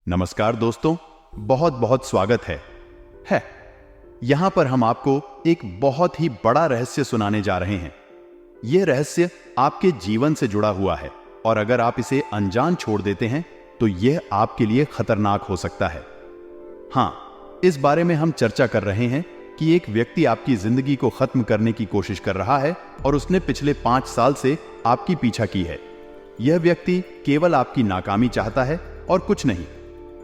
नमस्कार दोस्तों, बहुत बहुत स्वागत है। यहां पर हम आपको एक बहुत ही बड़ा रहस्य सुनाने जा रहे हैं। यह रहस्य आपके जीवन से जुड़ा हुआ है और अगर आप इसे अनजान छोड़ देते हैं तो यह आपके लिए खतरनाक हो सकता है। हां, इस बारे में हम चर्चा कर रहे हैं कि एक व्यक्ति आपकी जिंदगी को खत्म करने की कोशिश कर रहा है और उसने पिछले 5 साल से आपकी पीछा की है। यह व्यक्ति केवल आपकी नाकामी चाहता है और कुछ नहीं।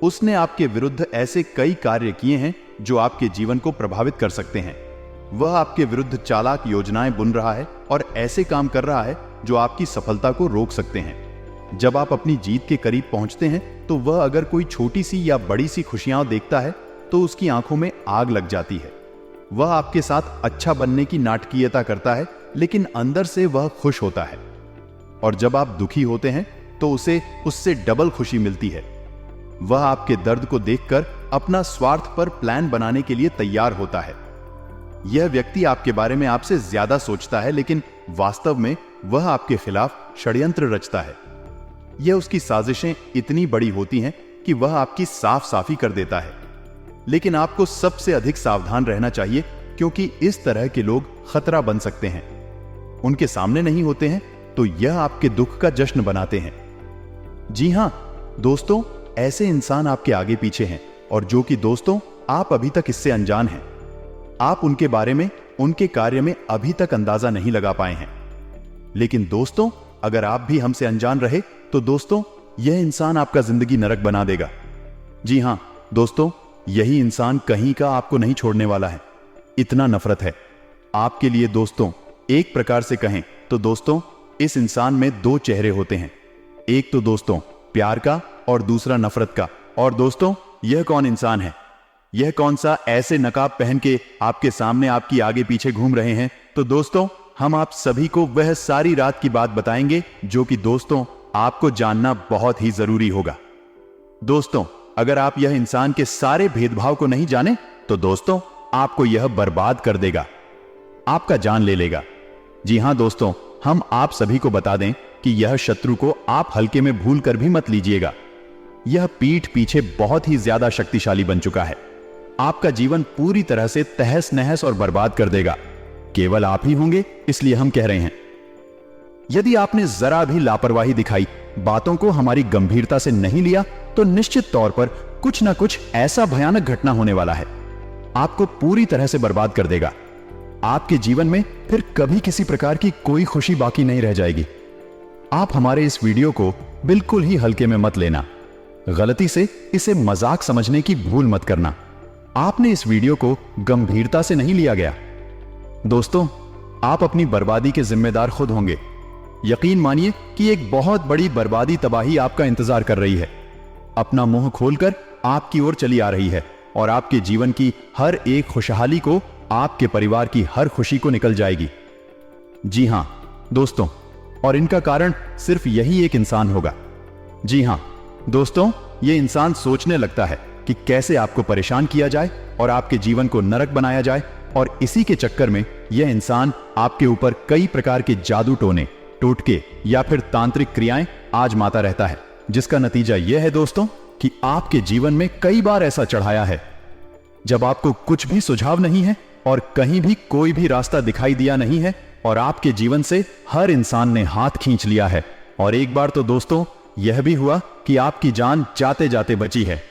उसने आपके विरुद्ध ऐसे कई कार्य किए हैं जो आपके जीवन को प्रभावित कर सकते हैं। वह आपके विरुद्ध चालाक योजनाएं बुन रहा है और ऐसे काम कर रहा है जो आपकी सफलता को रोक सकते हैं। जब आप अपनी जीत के करीब पहुंचते हैं तो वह अगर कोई छोटी सी या बड़ी सी खुशियां देखता है तो उसकी आंखों में आग लग जाती है। वह आपके साथ अच्छा बनने की नाटकीयता करता है, लेकिन अंदर से वह खुश होता है। और जब आप दुखी होते हैं तो उसे उससे डबल खुशी मिलती है। वह आपके दर्द को देखकर अपना स्वार्थ पर प्लान बनाने के लिए तैयार होता है। यह व्यक्ति आपके बारे में आपसे ज्यादा सोचता है, लेकिन वास्तव में वह आपके खिलाफ षड्यंत्र रचता है। यह उसकी साजिशें इतनी बड़ी होती हैं कि वह आपकी साफ साफी कर देता है। लेकिन आपको सबसे अधिक सावधान रहना चाहिए, क्योंकि इस तरह के लोग खतरा बन सकते हैं। उनके सामने नहीं होते हैं तो यह आपके दुख का जश्न बनाते हैं। जी हां दोस्तों, ऐसे इंसान आपके आगे पीछे हैं और जो कि दोस्तों आप अभी तक इससे अनजान हैं। आप उनके बारे में, उनके कार्य में अभी तक अंदाजा नहीं लगा पाए हैं। लेकिन दोस्तों, अगर आप भी हमसे अनजान रहे तो दोस्तों यह इंसान आपका जिंदगी नरक बना देगा। जी हां दोस्तों, यही इंसान कहीं का आपको नहीं छोड़ने वाला है। इतना नफरत है आपके लिए दोस्तों। एक प्रकार से कहें तो दोस्तों, इस इंसान में 2 चेहरे होते हैं। एक तो दोस्तों प्यार का और दूसरा नफरत का। और दोस्तों, यह कौन इंसान है? यह कौन सा ऐसे नकाब पहन के आपके सामने आपकी आगे पीछे घूम रहे हैं? तो दोस्तों, हम आप सभी को वह सारी रात की बात बताएंगे जो कि दोस्तों आपको जानना बहुत ही जरूरी होगा। दोस्तों, अगर आप यह इंसान के सारे भेदभाव को नहीं जाने तो दोस्तों आपको यह बर्बाद कर देगा, आपका जान ले लेगा। जी हां दोस्तों, हम आप सभी को बता दें कि यह शत्रु को आप हल्के में भूल कर भी मत लीजिएगा। यह पीठ पीछे बहुत ही ज्यादा शक्तिशाली बन चुका है। आपका जीवन पूरी तरह से तहस नहस और बर्बाद कर देगा। केवल आप ही होंगे, इसलिए हम कह रहे हैं। यदि आपने जरा भी लापरवाही दिखाई, बातों को हमारी गंभीरता से नहीं लिया, तो निश्चित तौर पर कुछ ना कुछ ऐसा भयानक घटना होने वाला है। आपको पूरी तरह से बर्बाद कर देगा। आपके जीवन में फिर कभी किसी प्रकार की कोई खुशी बाकी नहीं रह जाएगी। आप हमारे इस वीडियो को बिल्कुल ही हल्के में मत लेना। गलती से इसे मजाक समझने की भूल मत करना। आपने इस वीडियो को गंभीरता से नहीं लिया गया। दोस्तों, आप अपनी बर्बादी के जिम्मेदार खुद होंगे। यकीन मानिए कि एक बहुत बड़ी बर्बादी तबाही आपका इंतजार कर रही है। अपना मुंह खोलकर आपकी ओर चली आ रही है और आपके जीवन की हर एक खुशहाली को, आपके परिवार की हर खुशी को निकल जाएगी। जी हां दोस्तों, और इनका कारण सिर्फ यही एक इंसान होगा। जी हां दोस्तों, यह इंसान सोचने लगता है कि कैसे आपको परेशान किया जाए और आपके जीवन को नरक बनाया जाए, और इसी के चक्कर में यह इंसान आपके ऊपर कई प्रकार के जादू टोने, टोटके या फिर तांत्रिक क्रियाएं आजमाता रहता है, जिसका नतीजा यह है दोस्तों कि आपके जीवन में कई बार ऐसा चढ़ाया है जब आपको कुछ भी सुझाव नहीं है और कहीं भी कोई भी रास्ता दिखाई दिया नहीं है, और आपके जीवन से हर इंसान ने हाथ खींच लिया है। और एक बार तो दोस्तों यह भी हुआ कि आपकी जान जाते जाते बची है।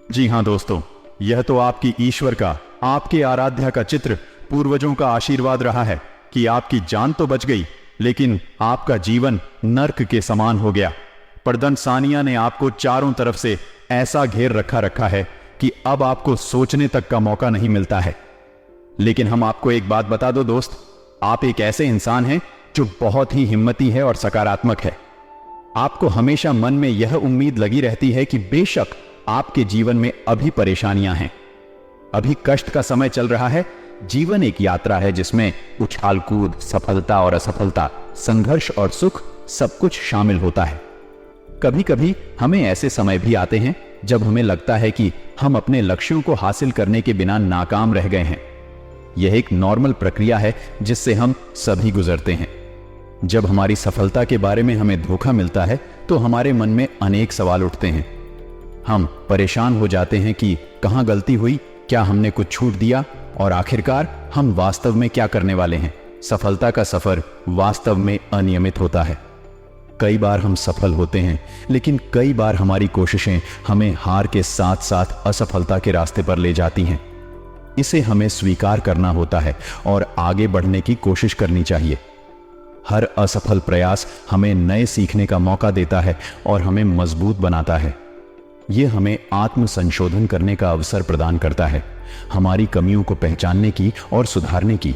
जी हां दोस्तों, यह तो आपकी ईश्वर का, आपके आराध्या का चित्र, पूर्वजों का आशीर्वाद रहा है कि आपकी जान तो बच गई, लेकिन आपका जीवन नर्क के समान हो गया। परदन सानिया ने आपको चारों तरफ से ऐसा घेर रखा है कि अब आपको सोचने तक का मौका नहीं मिलता है। लेकिन हम आपको एक बात बता दो दोस्त, आप एक ऐसे इंसान हैं जो बहुत ही हिम्मती है और सकारात्मक है। आपको हमेशा मन में यह उम्मीद लगी रहती है कि बेशक आपके जीवन में अभी परेशानियां हैं, अभी कष्ट का समय चल रहा है। जीवन एक यात्रा है जिसमें उछाल कूद, सफलता और असफलता, संघर्ष और सुख सब कुछ शामिल होता है। कभी कभी हमें ऐसे समय भी आते हैं जब हमें लगता है कि हम अपने लक्ष्यों को हासिल करने के बिना नाकाम रह गए हैं। यह एक नॉर्मल प्रक्रिया है जिससे हम सभी गुजरते हैं। जब हमारी सफलता के बारे में हमें धोखा मिलता है तो हमारे मन में अनेक सवाल उठते हैं। हम परेशान हो जाते हैं कि कहां गलती हुई, क्या हमने कुछ छूट दिया, और आखिरकार हम वास्तव में क्या करने वाले हैं। सफलता का सफर वास्तव में अनियमित होता है। कई बार हम सफल होते हैं, लेकिन कई बार हमारी कोशिशें हमें हार के साथ साथ असफलता के रास्ते पर ले जाती हैं। इसे हमें स्वीकार करना होता है और आगे बढ़ने की कोशिश करनी चाहिए। हर असफल प्रयास हमें नए सीखने का मौका देता है और हमें मजबूत बनाता है। यह हमें आत्म संशोधन करने का अवसर प्रदान करता है, हमारी कमियों को पहचानने की और सुधारने की।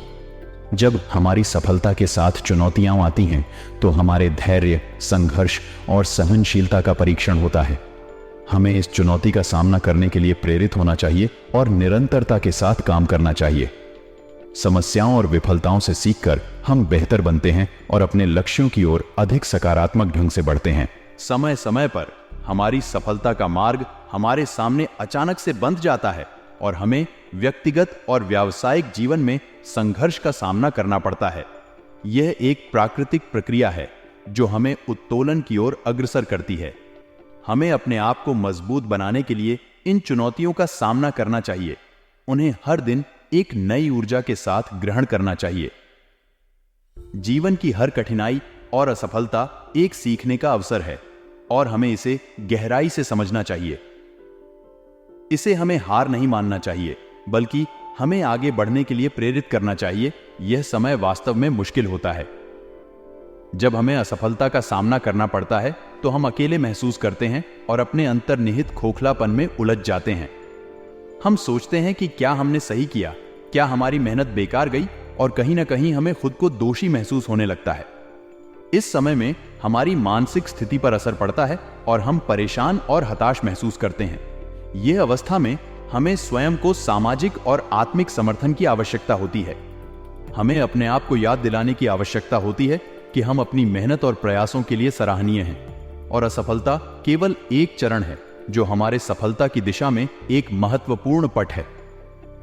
जब हमारी सफलता के साथ चुनौतियां आती हैं, तो हमारे धैर्य, संघर्ष और सहनशीलता का परीक्षण होता है। हमें इस चुनौती का सामना करने के लिए प्रेरित होना चाहिए और निरंतरता के साथ काम करना चाहिए। समस्याओं और विफलताओं से सीखकर हम बेहतर बनते हैं और अपने लक्ष्यों की ओर अधिक सकारात्मक ढंग से बढ़ते हैं। समय समय पर हमारी सफलता का मार्ग हमारे सामने अचानक से बंध जाता है और हमें व्यक्तिगत और व्यावसायिक जीवन में संघर्ष का सामना करना पड़ता है। यह एक प्राकृतिक प्रक्रिया है जो हमें उत्तोलन की ओर अग्रसर करती है। हमें अपने आप को मजबूत बनाने के लिए इन चुनौतियों का सामना करना चाहिए। उन्हें हर दिन एक नई ऊर्जा के साथ ग्रहण करना चाहिए। जीवन की हर कठिनाई और असफलता एक सीखने का अवसर है और हमें इसे गहराई से समझना चाहिए। इसे हमें हार नहीं मानना चाहिए, बल्कि हमें आगे बढ़ने के लिए प्रेरित करना चाहिए। यह समय वास्तव में मुश्किल होता है। जब हमें असफलता का सामना करना पड़ता है तो हम अकेले महसूस करते हैं और अपने अंतर्निहित खोखलापन में उलझ जाते हैं। हम सोचते हैं कि क्या हमने सही किया, क्या हमारी मेहनत बेकार गई, और कहीं ना कहीं हमें खुद को दोषी महसूस होने लगता है। इस समय में हमारी मानसिक स्थिति पर असर पड़ता है और हम परेशान और हताश महसूस करते हैं। यह अवस्था में हमें स्वयं को सामाजिक और आत्मिक समर्थन की आवश्यकता होती है। हमें अपने आप को याद दिलाने की आवश्यकता होती है कि हम अपनी मेहनत और प्रयासों के लिए सराहनीय हैं और असफलता केवल एक चरण है जो हमारे सफलता की दिशा में एक महत्वपूर्ण पट है।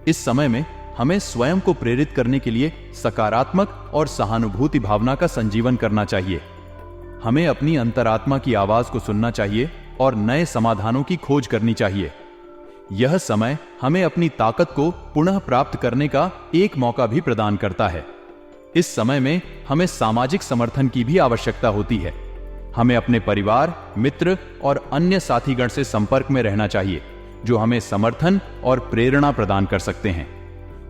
इस समय में हमें स्वयं को प्रेरित करने के लिए सकारात्मक और सहानुभूति भावना का संजीवन करना चाहिए। हमें अपनी अंतरात्मा की आवाज को सुनना चाहिए और नए समाधानों की खोज करनी चाहिए। यह समय हमें अपनी ताकत को पुनः प्राप्त करने का एक मौका भी प्रदान करता है। इस समय में हमें सामाजिक समर्थन की भी आवश्यकता होती है। हमें अपने परिवार, मित्र और अन्य साथीगण से संपर्क में रहना चाहिए जो हमें समर्थन और प्रेरणा प्रदान कर सकते हैं।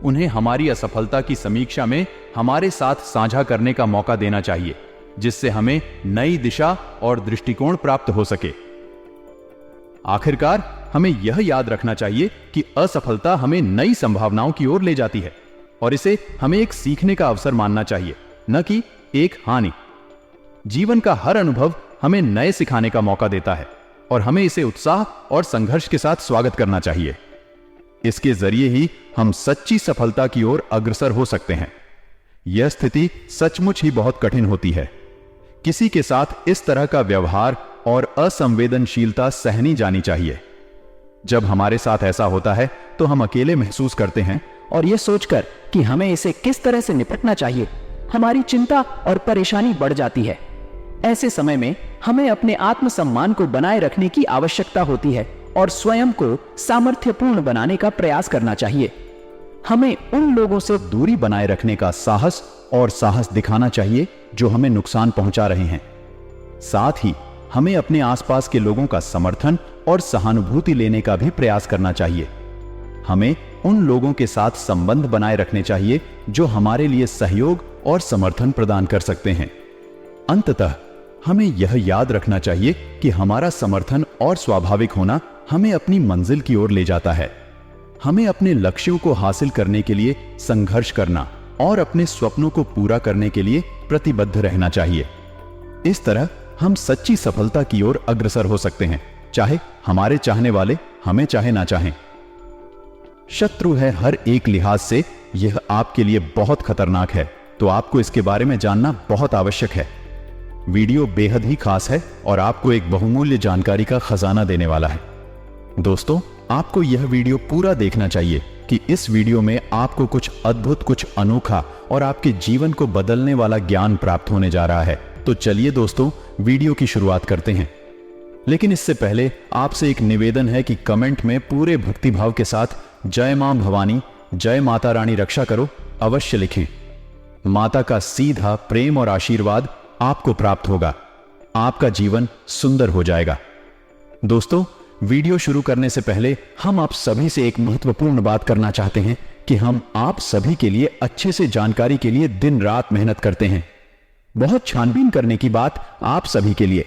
उन्हें हमारी असफलता की समीक्षा में हमारे साथ साझा करने का मौका देना चाहिए, जिससे हमें नई दिशा और दृष्टिकोण प्राप्त हो सके। आखिरकार हमें यह याद रखना चाहिए कि असफलता हमें नई संभावनाओं की ओर ले जाती है और इसे हमें एक सीखने का अवसर मानना चाहिए, न कि एक हानि। जीवन का हर अनुभव हमें नए सिखाने का मौका देता है और हमें इसे उत्साह और संघर्ष के साथ स्वागत करना चाहिए। इसके जरिए ही हम सच्ची सफलता की ओर अग्रसर हो सकते हैं। यह स्थिति सचमुच ही बहुत कठिन होती है। किसी के साथ इस तरह का व्यवहार और असंवेदनशीलता सहनी जानी चाहिए। जब हमारे साथ ऐसा होता है तो हम अकेले महसूस करते हैं और यह सोचकर कि हमें इसे किस तरह से निपटना चाहिए, हमारी चिंता और परेशानी बढ़ जाती है। ऐसे समय में हमें अपने आत्मसम्मान को बनाए रखने की आवश्यकता होती है और स्वयं को सामर्थ्यपूर्ण बनाने का प्रयास करना चाहिए। हमें उन लोगों से दूरी बनाए रखने का साहस दिखाना चाहिए जो हमें नुकसान पहुंचा रहे हैं। साथ ही हमें अपने आसपास के लोगों का समर्थन और सहानुभूति लेने का भी प्रयास करना चाहिए। हमें उन लोगों के साथ संबंध बनाए रखने चाहिए जो हमारे लिए सहयोग और समर्थन प्रदान कर सकते हैं। अंततः हमें यह याद रखना चाहिए कि हमारा समर्थन और स्वाभाविक होना हमें अपनी मंजिल की ओर ले जाता है। हमें अपने लक्ष्यों को हासिल करने के लिए संघर्ष करना और अपने स्वप्नों को पूरा करने के लिए प्रतिबद्ध रहना चाहिए। इस तरह हम सच्ची सफलता की ओर अग्रसर हो सकते हैं, चाहे हमारे चाहने वाले हमें चाहे ना चाहें। शत्रु है हर एक लिहाज से यह आपके लिए बहुत खतरनाक है, तो आपको इसके बारे में जानना बहुत आवश्यक है। वीडियो बेहद ही खास है और आपको एक बहुमूल्य जानकारी का खजाना देने वाला है। दोस्तों, आपको यह वीडियो पूरा देखना चाहिए कि इस वीडियो में आपको कुछ अद्भुत, कुछ अनोखा और आपके जीवन को बदलने वाला ज्ञान प्राप्त होने जा रहा है। तो चलिए दोस्तों, वीडियो की शुरुआत करते हैं। लेकिन इससे पहले आपसे एक निवेदन है कि कमेंट में पूरे भक्तिभाव के साथ जय मां भवानी, जय माता रानी रक्षा करो अवश्य लिखें। माता का सीधा प्रेम और आशीर्वाद आपको प्राप्त होगा। आपका जीवन सुंदर हो जाएगा। दोस्तों, वीडियो शुरू करने से पहले हम आप सभी से एक महत्वपूर्ण बात करना चाहते हैं कि हम आप सभी के लिए अच्छे से जानकारी के लिए दिन रात मेहनत करते हैं। बहुत छानबीन करने की बात आप सभी के लिए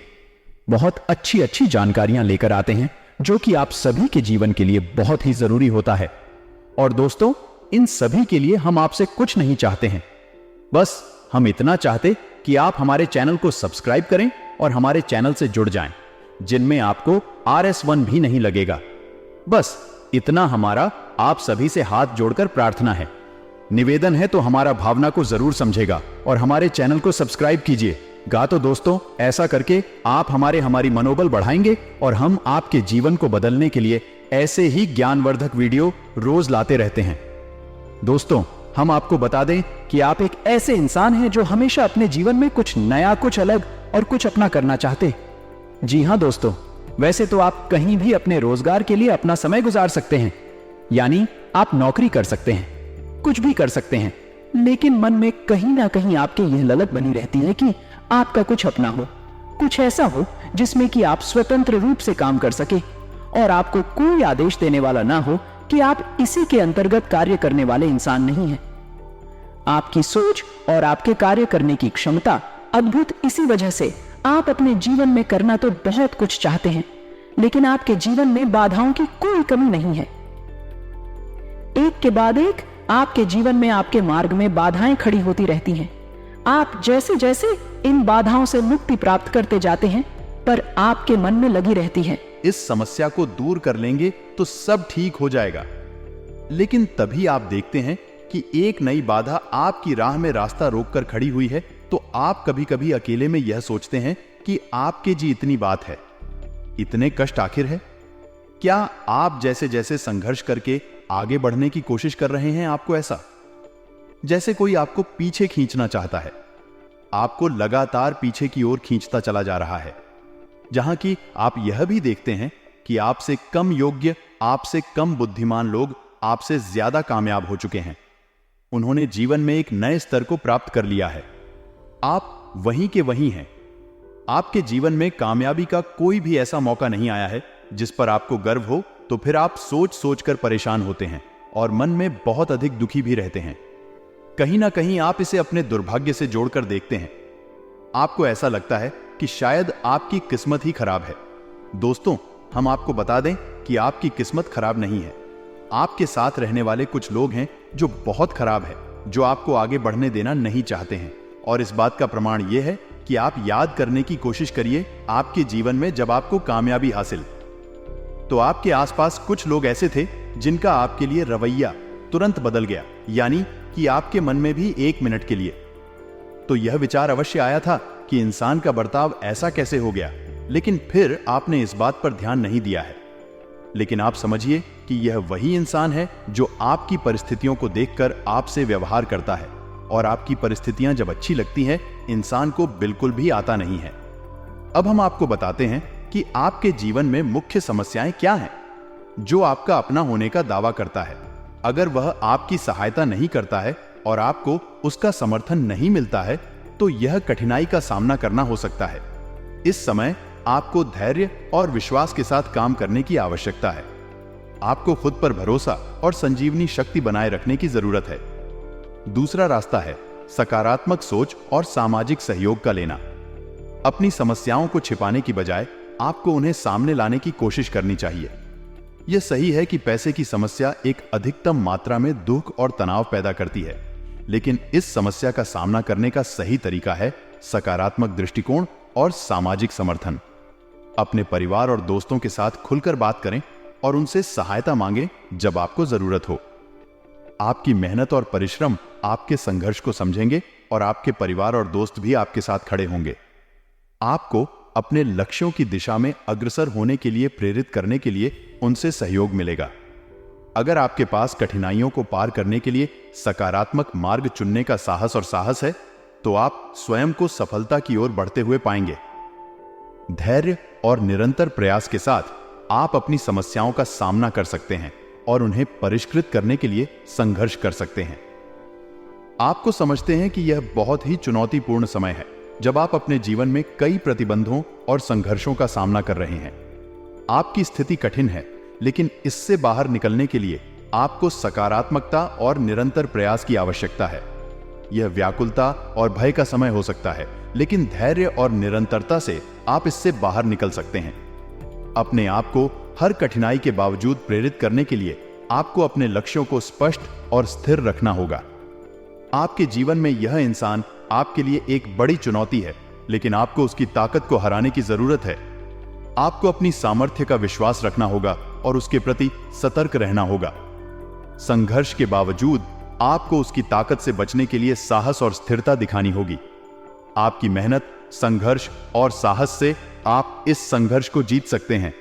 बहुत अच्छी अच्छी जानकारियां लेकर आते हैं जो कि आप सभी के जीवन के लिए बहुत ही जरूरी होता है। और दोस्तों, इन सभी के लिए हम आपसे कुछ नहीं चाहते हैं, बस हम इतना चाहते कि आप हमारे चैनल को सब्सक्राइब करें और हमारे चैनल से जुड़ जाएं, जिनमें आपको RS1 भी नहीं लगेगा। बस इतना हमारा आप सभी से हाथ जोड़कर प्रार्थना है। निवेदन है तो हमारा भावना को जरूर समझेगा और हमारे चैनल को सब्सक्राइब कीजिए। तो दोस्तों, ऐसा करके आप हमारी मनोबल बढ़ाएंगे और हम आपके जीवन को बदलने के लिए ऐसे ही ज्ञानवर्धक वीडियो रोज लाते रहते हैं। दोस्तों, हम आपको बता दें कि आप एक ऐसे इंसान हैं जो हमेशा अपने जीवन में कुछ नया, कुछ अलग और कुछ अपना करना चाहते। जी हां दोस्तों, वैसे तो आप कहीं भी अपने रोजगार के लिए अपना समय गुजार सकते हैं, यानी आप नौकरी कर सकते हैं, कुछ भी कर सकते हैं, लेकिन मन में कहीं ना कहीं आपके यह ललक बनी रहती है कि आपका कुछ अपना हो, कुछ ऐसा हो जिसमें कि आप स्वतंत्र रूप से काम कर सके और आपको कोई आदेश देने वाला ना हो कि आप इसी के अंतर्गत कार्य करने वाले इंसान नहीं हैं। आपकी सोच और आपके कार्य करने की क्षमता अद्भुत इसी वजह से आप अपने जीवन में करना तो बहुत कुछ चाहते हैं, लेकिन आपके जीवन में बाधाओं की कोई कमी नहीं है। एक के बाद एक आपके जीवन में आपके मार्ग में बाधाएं खड़ी होती रहती हैं। आप जैसे जैसे इन बाधाओं से मुक्ति प्राप्त करते जाते हैं, पर आपके मन में लगी रहती है, इस समस्या को दूर कर लेंगे तो सब ठीक हो जाएगा। लेकिन तभी आप देखते हैं कि एक नई बाधा आपकी राह में रास्ता रोककर खड़ी हुई है, तो आप कभी कभी अकेले में यह सोचते हैं कि आपके जी इतनी बात है, इतने कष्ट आखिर है। क्या आप जैसे जैसे संघर्ष करके आगे बढ़ने की कोशिश कर रहे हैं, आपको ऐसा जैसे कोई आपको पीछे खींचना चाहता है, आपको लगातार पीछे की ओर खींचता चला जा रहा है, जहां कि आप यह भी देखते हैं कि आपसे कम योग्य, आपसे कम बुद्धिमान लोग आपसे ज्यादा कामयाब हो चुके हैं। उन्होंने जीवन में एक नए स्तर को प्राप्त कर लिया है। आप वहीं के वहीं हैं। आपके जीवन में कामयाबी का कोई भी ऐसा मौका नहीं आया है जिस पर आपको गर्व हो, तो फिर आप सोच सोचकर परेशान होते हैं और मन में बहुत अधिक दुखी भी रहते हैं। कहीं ना कहीं आप इसे अपने दुर्भाग्य से जोड़कर देखते हैं। आपको ऐसा लगता है कि शायद आपकी किस्मत ही खराब है। दोस्तों, हम आपको बता दें कि आपकी किस्मत खराब नहीं है। आपके साथ रहने वाले कुछ लोग हैं जो बहुत खराब है, जो आपको आगे बढ़ने देना नहीं चाहते हैं। और इस बात का प्रमाण यह है कि आप याद करने की कोशिश करिए आपके जीवन में जब आपको कामयाबी हासिल, तो आपके आसपास कुछ लोग ऐसे थे जिनका आपके लिए रवैया तुरंत बदल गया, यानी कि आपके मन में भी एक मिनट के लिए तो यह विचार अवश्य आया था कि इंसान का बर्ताव ऐसा कैसे हो गया, लेकिन फिर आपने इस बात पर ध्यान नहीं दिया है। लेकिन आप समझिए कि यह वही इंसान है जो आपकी परिस्थितियों को देखकर आपसे व्यवहार करता है, और आपकी परिस्थितियां जब अच्छी लगती हैं, इंसान को बिल्कुल भी आता नहीं है। अब हम आपको बताते हैं कि आपके जीवन में मुख्य समस्याएं क्या हैं, जो आपका अपना होने का दावा करता है। अगर वह आपकी सहायता नहीं करता है और आपको उसका समर्थन नहीं मिलता है, तो यह कठिनाई का सामना करना हो सकता है। इस समय आपको धैर्य और विश्वास के साथ काम करने की आवश्यकता है। आपको खुद पर भरोसा और संजीवनी शक्ति बनाए रखने की जरूरत है। दूसरा रास्ता है सकारात्मक सोच और सामाजिक सहयोग का लेना। अपनी समस्याओं को छिपाने की बजाय आपको उन्हें सामने लाने की कोशिश करनी चाहिए। यह सही है कि पैसे की समस्या एक अधिकतम मात्रा में दुख और तनाव पैदा करती है, लेकिन इस समस्या का सामना करने का सही तरीका है सकारात्मक दृष्टिकोण और सामाजिक समर्थन। अपने परिवार और दोस्तों के साथ खुलकर बात करें और उनसे सहायता मांगें जब आपको जरूरत हो। आपकी मेहनत और परिश्रम आपके संघर्ष को समझेंगे और आपके परिवार और दोस्त भी आपके साथ खड़े होंगे। आपको अपने लक्ष्यों की दिशा में अग्रसर होने के लिए प्रेरित करने के लिए उनसे सहयोग मिलेगा। अगर आपके पास कठिनाइयों को पार करने के लिए सकारात्मक मार्ग चुनने का साहस है, तो आप स्वयं को सफलता की ओर बढ़ते हुए पाएंगे। धैर्य और निरंतर प्रयास के साथ आप अपनी समस्याओं का सामना कर सकते हैं और उन्हें परिष्कृत करने के लिए संघर्ष कर सकते हैं। आपको समझते हैं कि यह बहुत ही चुनौतीपूर्ण समय है, जब आप अपने जीवन में कई प्रतिबंधों और संघर्षों का सामना कर रहे हैं। आपकी स्थिति कठिन है, लेकिन इससे बाहर निकलने के लिए आपको सकारात्मकता और निरंतर प्रयास की आवश्यकता है। यह व्याकुलता और भय का समय हो सकता है, लेकिन धैर्य और निरंतरता से आप इससे बाहर निकल सकते हैं। अपने आप को हर कठिनाई के बावजूद प्रेरित करने के लिए आपको अपने लक्ष्यों को स्पष्ट और स्थिर रखना होगा। आपके जीवन में यह इंसान आपके लिए एक बड़ी चुनौती है, लेकिन आपको उसकी ताकत को हराने की जरूरत है। आपको अपनी सामर्थ्य का विश्वास रखना होगा और उसके प्रति सतर्क रहना होगा। संघर्ष के बावजूद आपको उसकी ताकत से बचने के लिए साहस और स्थिरता दिखानी होगी। आपकी मेहनत, संघर्ष और साहस से आप इस संघर्ष को जीत सकते हैं।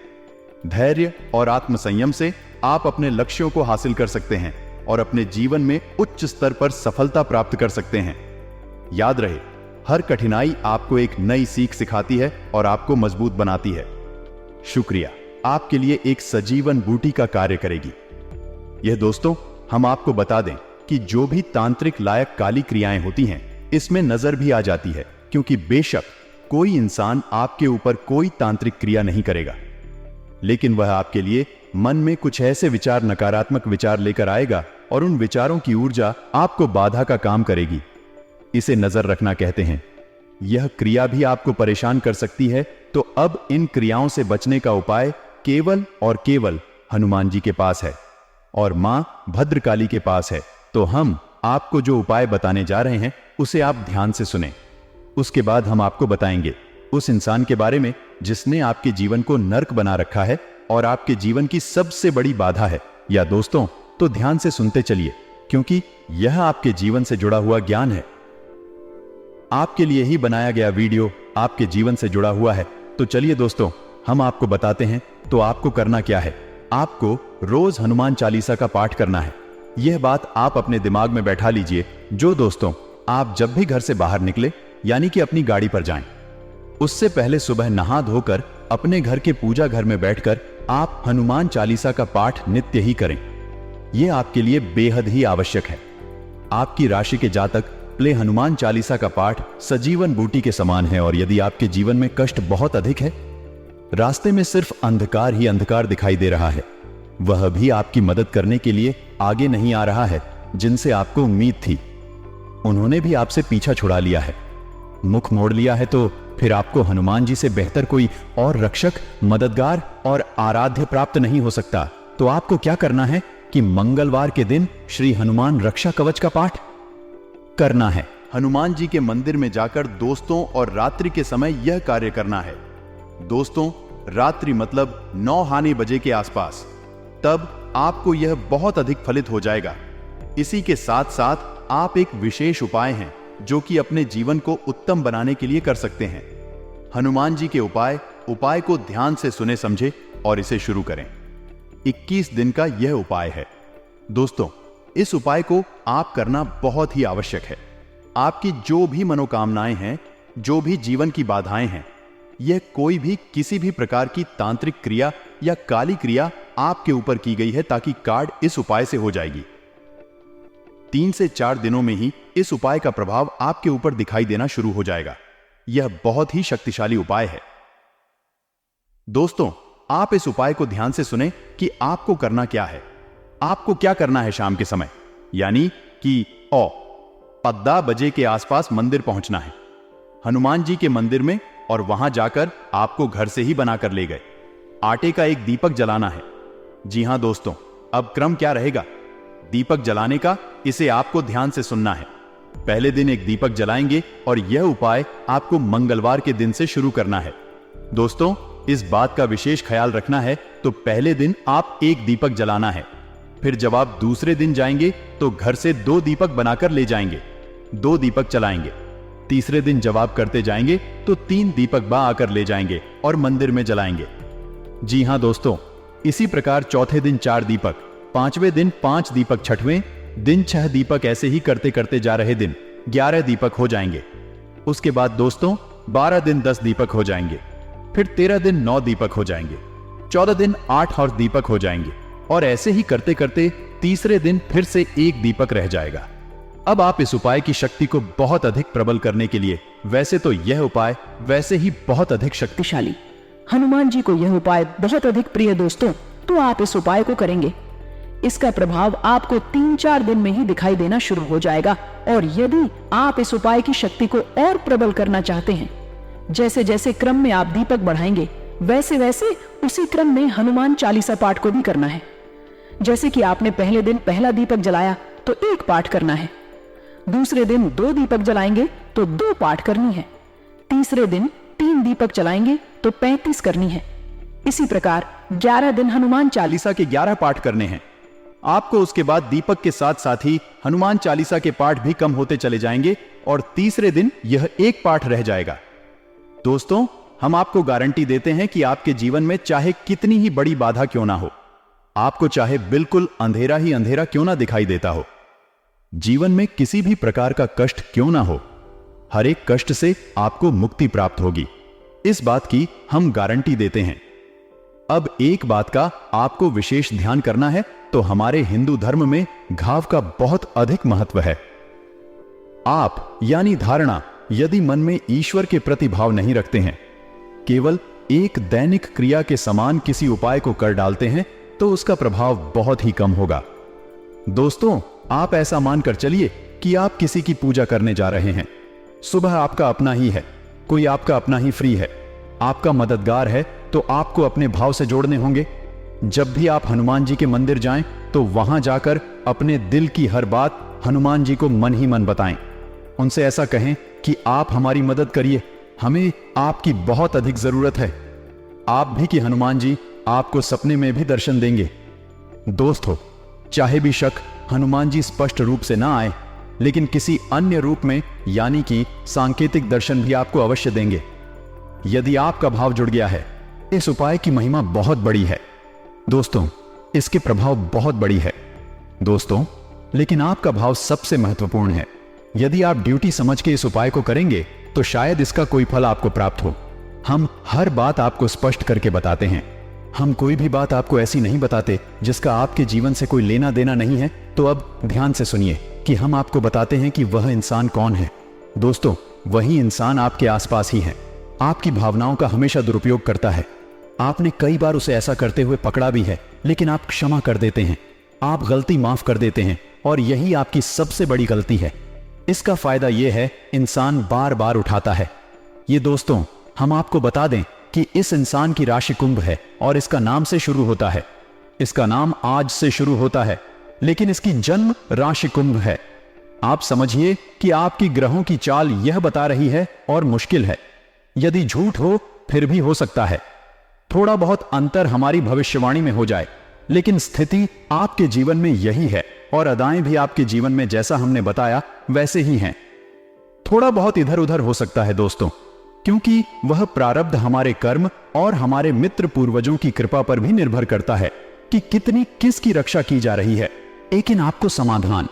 धैर्य और आत्मसंयम से आप अपने लक्ष्यों को हासिल कर सकते हैं और अपने जीवन में उच्च स्तर पर सफलता प्राप्त कर सकते हैं। याद रहे, हर कठिनाई आपको एक नई सीख सिखाती है और आपको मजबूत बनाती है। शुक्रिया आपके लिए एक सजीवन बूटी का कार्य करेगी। यह दोस्तों, हम आपको बता दें कि जो भी तांत्रिक लायक काली क्रियाएं होती हैं, इसमें नजर भी आ जाती है, क्योंकि बेशक कोई इंसान आपके ऊपर कोई तांत्रिक क्रिया नहीं करेगा, लेकिन वह आपके लिए मन में कुछ ऐसे विचार, नकारात्मक विचार लेकर आएगा और उन विचारों की ऊर्जा आपको बाधा का काम करेगी। इसे नजर रखना कहते हैं। यह क्रिया भी आपको परेशान कर सकती है, तो अब इन क्रियाओं से बचने का उपाय केवल और केवल हनुमान जी के पास है और मां भद्रकाली के पास है। तो हम आपको जो उपाय बताने जा रहे हैं, उसे आप ध्यान से सुनें। उसके बाद हम आपको बताएंगे उस इंसान के बारे में जिसने आपके जीवन को नर्क बना रखा है और आपके जीवन की सबसे बड़ी बाधा है। या दोस्तों, तो ध्यान से सुनते चलिए, क्योंकि यह आपके जीवन से जुड़ा हुआ ज्ञान है। आपके लिए ही बनाया गया वीडियो आपके जीवन से जुड़ा हुआ है। तो चलिए दोस्तों, हम आपको बताते हैं। तो आपको करना क्या है? आपको रोज हनुमान चालीसा का पाठ करना है। यह बात आप अपने दिमाग में बैठा लीजिए। जो दोस्तों, आप जब भी घर से बाहर निकले, यानी कि अपनी गाड़ी पर जाएं, उससे पहले सुबह नहा धोकर अपने घर के पूजा घर में बैठकर आप हनुमान चालीसा का पाठ नित्य ही करें। यह आपके लिए बेहद ही आवश्यक है। आपकी राशि के जातक प्ले हनुमान चालीसा का पाठ सजीवन बूटी के समान है, और यदि आपके जीवन में कष्ट बहुत अधिक है, रास्ते में सिर्फ अंधकार ही अंधकार दिखाई दे रहा है, वह भी आपकी मदद करने के लिए आगे नहीं आ रहा है जिनसे आपको उम्मीद थी, उन्होंने भी आपसे पीछा छुड़ा लिया है, मुख मोड़ लिया है, तो फिर आपको हनुमान जी से बेहतर कोई और रक्षक, मददगार और आराध्य प्राप्त नहीं हो सकता। तो आपको क्या करना है कि मंगलवार के दिन श्री हनुमान रक्षा कवच का पाठ करना है। हनुमान जी के मंदिर में जाकर दोस्तों और रात्रि के समय यह कार्य करना है। दोस्तों, रात्रि मतलब 9 बजे के आसपास, तब आपको यह बहुत अधिक फलित हो जाएगा। इसी के साथ साथ आप एक विशेष उपाय हैं जो कि अपने जीवन को उत्तम बनाने के लिए कर सकते हैं। हनुमान जी के उपाय को ध्यान से सुने समझे और इसे शुरू करें। 21 दिन का यह उपाय है। दोस्तों, इस उपाय को आप करना बहुत ही आवश्यक है। आपकी जो भी मनोकामनाएं हैं, जो भी जीवन की बाधाएं हैं, यह कोई भी किसी भी प्रकार की तांत्रिक क्रिया या काली क्रिया आपके ऊपर की गई है, ताकि कार्ड इस उपाय से हो जाएगी। 3 से 4 दिनों में ही इस उपाय का प्रभाव आपके ऊपर दिखाई देना शुरू हो जाएगा। यह बहुत ही शक्तिशाली उपाय है। दोस्तों, आप इस उपाय को ध्यान से सुने कि आपको करना क्या है। आपको क्या करना है? शाम के समय, यानी कि 10 बजे के आसपास मंदिर पहुंचना है, हनुमान जी के मंदिर में, और वहां जाकर आपको घर से ही बनाकर ले गए आटे का एक दीपक जलाना है। जी हां दोस्तों, अब क्रम क्या रहेगा दीपक जलाने का, इसे आपको ध्यान से सुनना है। पहले दिन एक दीपक जलाएंगे और यह उपाय आपको मंगलवार के दिन से शुरू करना है। दोस्तों, इस बात का विशेष ख्याल रखना है, तो पहले दिन आप एक दीपक जलाना है। फिर जब आप दूसरे दिन जाएंगे तो घर से 2 दीपक बनाकर ले जाएंगे, 2 दीपक चलाएंगे। तीसरे दिन जब आप करते जाएंगे तो 3 दीपक बा आकर ले जाएंगे और मंदिर में जलाएंगे। जी हां दोस्तों, इसी प्रकार चौथे दिन 4 दीपक, 5वें दिन 5 दीपक, 6वें दिन 6 दीपक, ऐसे ही करते करते जा रहे दिन 11 दीपक हो जाएंगे। उसके बाद दोस्तों 12 दिन 10 दीपक हो जाएंगे। फिर 13 दिन 9 दीपक हो जाएंगे, 14 दिन 8 और दीपक हो जाएंगे, और ऐसे ही करते करते तीसरे दिन फिर से 1 दीपक रह जाएगा। अब आप इस उपाय की शक्ति को बहुत अधिक प्रबल करने के लिए, वैसे तो यह उपाय वैसे ही बहुत अधिक शक्तिशाली, हनुमान जी को यह उपाय बहुत अधिक प्रिय दोस्तों, तो आप इस उपाय को करेंगे, इसका प्रभाव आपको 3-4 दिन में ही दिखाई देना शुरू हो जाएगा। और यदि आप इस उपाय की शक्ति को और प्रबल करना चाहते हैं, जैसे जैसे क्रम में आप दीपक बढ़ाएंगे, वैसे वैसे उसी क्रम में हनुमान चालीसा पाठ को भी करना है। जैसे कि आपने पहले दिन पहला दीपक जलाया तो 1 पाठ करना है, दूसरे दिन 2 दीपक जलाएंगे तो 2 पाठ करनी है, तीसरे दिन 3 दीपक जलाएंगे तो 35 करनी है। इसी प्रकार 11 दिन हनुमान चालीसा के 11 पाठ करने हैं। आपको उसके बाद दीपक के साथ साथ ही हनुमान चालीसा के पाठ भी कम होते चले जाएंगे और तीसरे दिन यह 1 पाठ रह जाएगा। दोस्तों, हम आपको गारंटी देते हैं कि आपके जीवन में चाहे कितनी ही बड़ी बाधा क्यों ना हो, आपको चाहे बिल्कुल अंधेरा ही अंधेरा क्यों ना दिखाई देता हो, जीवन में किसी भी प्रकार का कष्ट क्यों ना हो, हर एक कष्ट से आपको मुक्ति प्राप्त होगी। इस बात की हम गारंटी देते हैं। अब एक बात का आपको विशेष ध्यान करना है, तो हमारे हिंदू धर्म में घाव का बहुत अधिक महत्व है। आप यानी धारणा यदि मन में ईश्वर के प्रति भाव नहीं रखते हैं, केवल एक दैनिक क्रिया के समान किसी उपाय को कर डालते हैं, तो उसका प्रभाव बहुत ही कम होगा। दोस्तों, आप ऐसा मानकर चलिए कि आप किसी की पूजा करने जा रहे हैं। सुबह आपका अपना ही है, कोई आपका अपना ही फ्री है, आपका मददगार है, तो आपको अपने भाव से जोड़ने होंगे। जब भी आप हनुमान जी के मंदिर जाएं, तो वहां जाकर अपने दिल की हर बात हनुमान जी को मन ही मन बताएं। उनसे ऐसा कहें कि आप हमारी मदद करिए, हमें आपकी बहुत अधिक जरूरत है। आप भी कि हनुमान जी आपको सपने में भी दर्शन देंगे। दोस्तों, चाहे भी शक हनुमान जी स्पष्ट रूप से ना आए, लेकिन किसी अन्य रूप में यानी कि सांकेतिक दर्शन भी आपको अवश्य देंगे। यदि आपका भाव जुड़ गया है, इस उपाय की महिमा बहुत बड़ी है दोस्तों, इसके प्रभाव बहुत बड़ी है दोस्तों, लेकिन आपका भाव सबसे महत्वपूर्ण है। यदि आप ड्यूटी समझ के इस उपाय को करेंगे, तो शायद इसका कोई फल आपको प्राप्त हो। हम हर बात आपको स्पष्ट करके बताते हैं। हम कोई भी बात आपको ऐसी नहीं बताते जिसका आपके जीवन से कोई लेना देना नहीं है। तो अब ध्यान से सुनिए कि हम आपको बताते हैं कि वह इंसान कौन है। दोस्तों, वही इंसान आपके आसपास ही है, आपकी भावनाओं का हमेशा दुरुपयोग करता है। आपने कई बार उसे ऐसा करते हुए पकड़ा भी है, लेकिन आप क्षमा कर देते हैं, आप गलती माफ कर देते हैं, और यही आपकी सबसे बड़ी गलती है। इसका फायदा यह है, इंसान बार बार उठाता है। ये दोस्तों, हम आपको बता दें कि इस इंसान की राशि कुंभ है और इसका नाम से शुरू होता है। इसका नाम आज से शुरू होता है, लेकिन इसकी जन्म राशि कुंभ है। आप समझिए कि आपकी ग्रहों की चाल यह बता रही है और मुश्किल है। यदि झूठ हो फिर भी हो सकता है, थोड़ा बहुत अंतर हमारी भविष्यवाणी में हो जाए, लेकिन स्थिति आपके जीवन में यही है और अदाएं भी आपके जीवन में जैसा हमने बताया वैसे ही हैं। थोड़ा बहुत इधर उधर हो सकता है दोस्तों, क्योंकि वह प्रारब्ध हमारे कर्म और हमारे मित्र पूर्वजों की कृपा पर भी निर्भर करता है कि कितनी किसकी रक्षा की जा रही है। लेकिन आपको समाधान,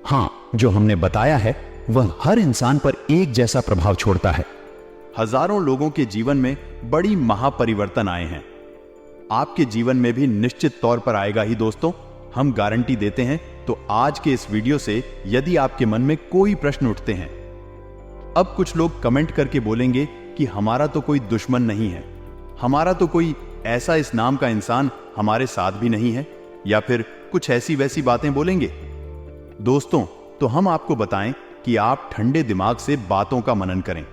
हां, जो हमने बताया है वह हर इंसान पर एक जैसा प्रभाव छोड़ता है। हजारों लोगों के जीवन में बड़ी महापरिवर्तन आए हैं, आपके जीवन में भी निश्चित तौर पर आएगा ही दोस्तों, हम गारंटी देते हैं। तो आज के इस वीडियो से यदि आपके मन में कोई प्रश्न उठते हैं, अब कुछ लोग कमेंट करके बोलेंगे कि हमारा तो कोई दुश्मन नहीं है, हमारा तो कोई ऐसा इस नाम का इंसान हमारे साथ भी नहीं है, या फिर कुछ ऐसी वैसी बातें बोलेंगे। दोस्तों, तो हम आपको बताएं कि आप ठंडे दिमाग से बातों का मनन करें,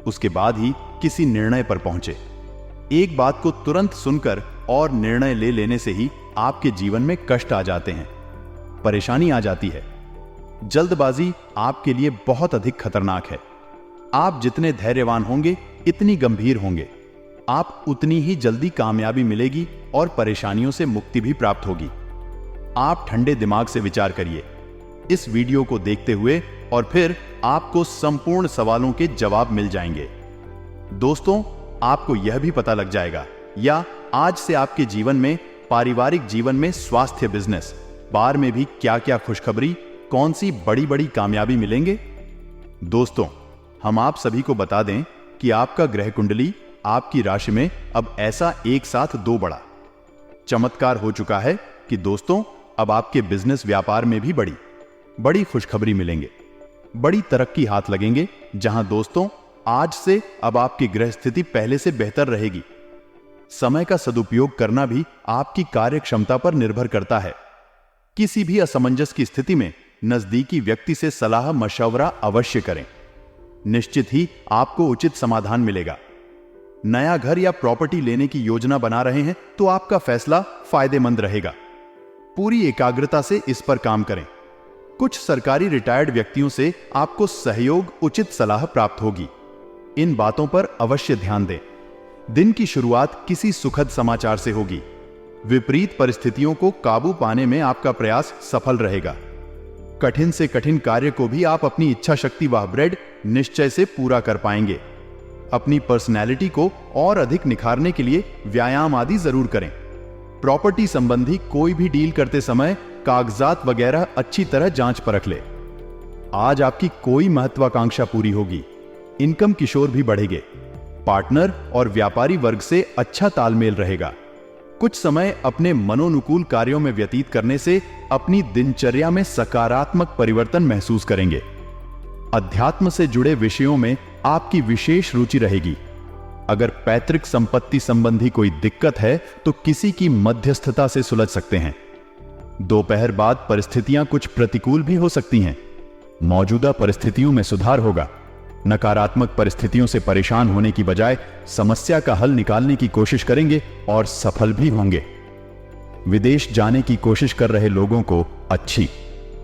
उसके बाद ही किसी निर्णय पर पहुंचे। एक बात को तुरंत सुनकर और निर्णय ले लेने से ही आपके जीवन में कष्ट आ जाते हैं, परेशानी आ जाती है। जल्दबाजी आपके लिए बहुत अधिक खतरनाक है। आप जितने धैर्यवान होंगे, इतनी गंभीर होंगे, आप उतनी ही जल्दी कामयाबी मिलेगी और परेशानियों से मुक्ति भी प्राप्त होगी। आप ठंडे दिमाग से विचार करिए इस वीडियो को देखते हुए, और फिर आपको संपूर्ण सवालों के जवाब मिल जाएंगे। दोस्तों, आपको यह भी पता लग जाएगा, या आज से आपके जीवन में, पारिवारिक जीवन में, स्वास्थ्य, बिजनेस, बार में भी क्या क्या खुशखबरी, कौन सी बड़ी बड़ी कामयाबी मिलेंगे। दोस्तों, हम आप सभी को बता दें कि आपका ग्रह कुंडली आपकी राशि में अब ऐसा एक साथ 2 बड़ा चमत्कार हो चुका है कि दोस्तों, अब आपके बिजनेस व्यापार में भी बड़ी खुशखबरी मिलेंगे, बड़ी तरक्की हाथ लगेंगे। जहां दोस्तों, आज से अब आपकी ग्रह स्थिति पहले से बेहतर रहेगी। समय का सदुपयोग करना भी आपकी कार्य क्षमता पर निर्भर करता है। किसी भी असमंजस की स्थिति में नजदीकी व्यक्ति से सलाह मशवरा अवश्य करें। निश्चित ही आपको उचित समाधान मिलेगा। नया घर या प्रॉपर्टी लेने की योजना बना रहे हैं तो आपका फैसला फायदेमंद रहेगा। पूरी एकाग्रता से इस पर काम करें। कुछ सरकारी रिटायर्ड व्यक्तियों से आपको सहयोग, उचित सलाह प्राप्त होगी। इन बातों पर अवश्य ध्यान दें। दिन की शुरुआत किसी सुखद समाचार से होगी। विपरीत परिस्थितियों को काबू पाने में आपका प्रयास सफल रहेगा। कठिन से कठिन कार्य को भी आप अपनी इच्छा शक्ति व ब्रेड निश्चय से पूरा कर पाएंगे। अपनी पर्सनैलिटी को और अधिक निखारने के लिए व्यायाम आदि जरूर करें। प्रॉपर्टी संबंधी कोई भी डील करते समय कागजात वगैरह अच्छी तरह जांच परख ले। आज आपकी कोई महत्वाकांक्षा पूरी होगी। इनकम किशोर भी बढ़ेंगे। पार्टनर और व्यापारी वर्ग से अच्छा तालमेल रहेगा। कुछ समय अपने मनोनुकूल कार्यों में व्यतीत करने से अपनी दिनचर्या में सकारात्मक परिवर्तन महसूस करेंगे। अध्यात्म से जुड़े विषयों में आपकी विशेष रुचि रहेगी। अगर पैतृक संपत्ति संबंधी कोई दिक्कत है तो किसी की मध्यस्थता से सुलझ सकते हैं। दोपहर बाद परिस्थितियां कुछ प्रतिकूल भी हो सकती हैं। मौजूदा परिस्थितियों में सुधार होगा। नकारात्मक परिस्थितियों से परेशान होने की बजाय समस्या का हल निकालने की कोशिश करेंगे और सफल भी होंगे। विदेश जाने की कोशिश कर रहे लोगों को अच्छी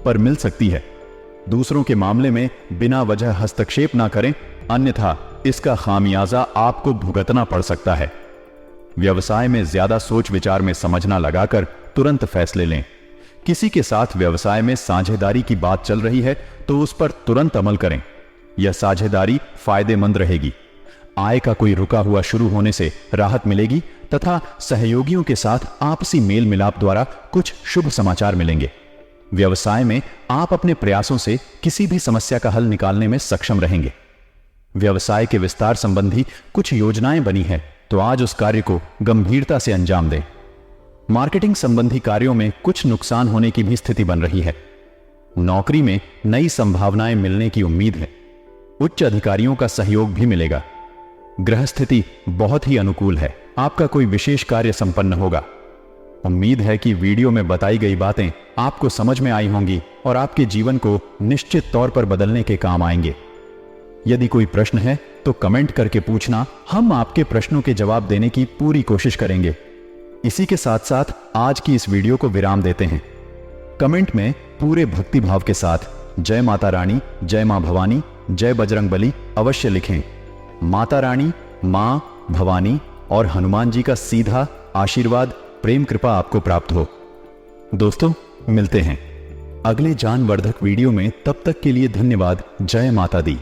पर मिल सकती है। दूसरों के मामले में बिना वजह हस्तक्षेप ना करें, अन्यथा इसका खामियाजा आपको भुगतना पड़ सकता है। व्यवसाय में ज्यादा सोच विचार में समझना लगाकर तुरंत फैसले लें। किसी के साथ व्यवसाय में साझेदारी की बात चल रही है तो उस पर तुरंत अमल करें। यह साझेदारी फायदेमंद रहेगी। आय का कोई रुका हुआ शुरू होने से राहत मिलेगी तथा सहयोगियों के साथ आपसी मेल मिलाप द्वारा कुछ शुभ समाचार मिलेंगे। व्यवसाय में आप अपने प्रयासों से किसी भी समस्या का हल निकालने में सक्षम रहेंगे। व्यवसाय के विस्तार संबंधी कुछ योजनाएं बनी है तो आज उस कार्य को गंभीरता से अंजाम दें। मार्केटिंग संबंधी कार्यों में कुछ नुकसान होने की भी स्थिति बन रही है। नौकरी में नई संभावनाएं मिलने की उम्मीद है। उच्च अधिकारियों का सहयोग भी मिलेगा। ग्रह स्थिति बहुत ही अनुकूल है। आपका कोई विशेष कार्य संपन्न होगा। उम्मीद है कि वीडियो में बताई गई बातें आपको समझ में आई होंगी और आपके जीवन को निश्चित तौर पर बदलने के काम आएंगे। यदि कोई प्रश्न है तो कमेंट करके पूछना, हम आपके प्रश्नों के जवाब देने की पूरी कोशिश करेंगे। इसी के साथ साथ आज की इस वीडियो को विराम देते हैं। कमेंट में पूरे भक्ति भाव के साथ जय माता रानी, जय मां भवानी, जय बजरंगबली अवश्य लिखें। माता रानी, मां भवानी और हनुमान जी का सीधा आशीर्वाद, प्रेम कृपा आपको प्राप्त हो। दोस्तों, मिलते हैं अगले ज्ञानवर्धक वीडियो में। तब तक के लिए धन्यवाद। जय माता दी।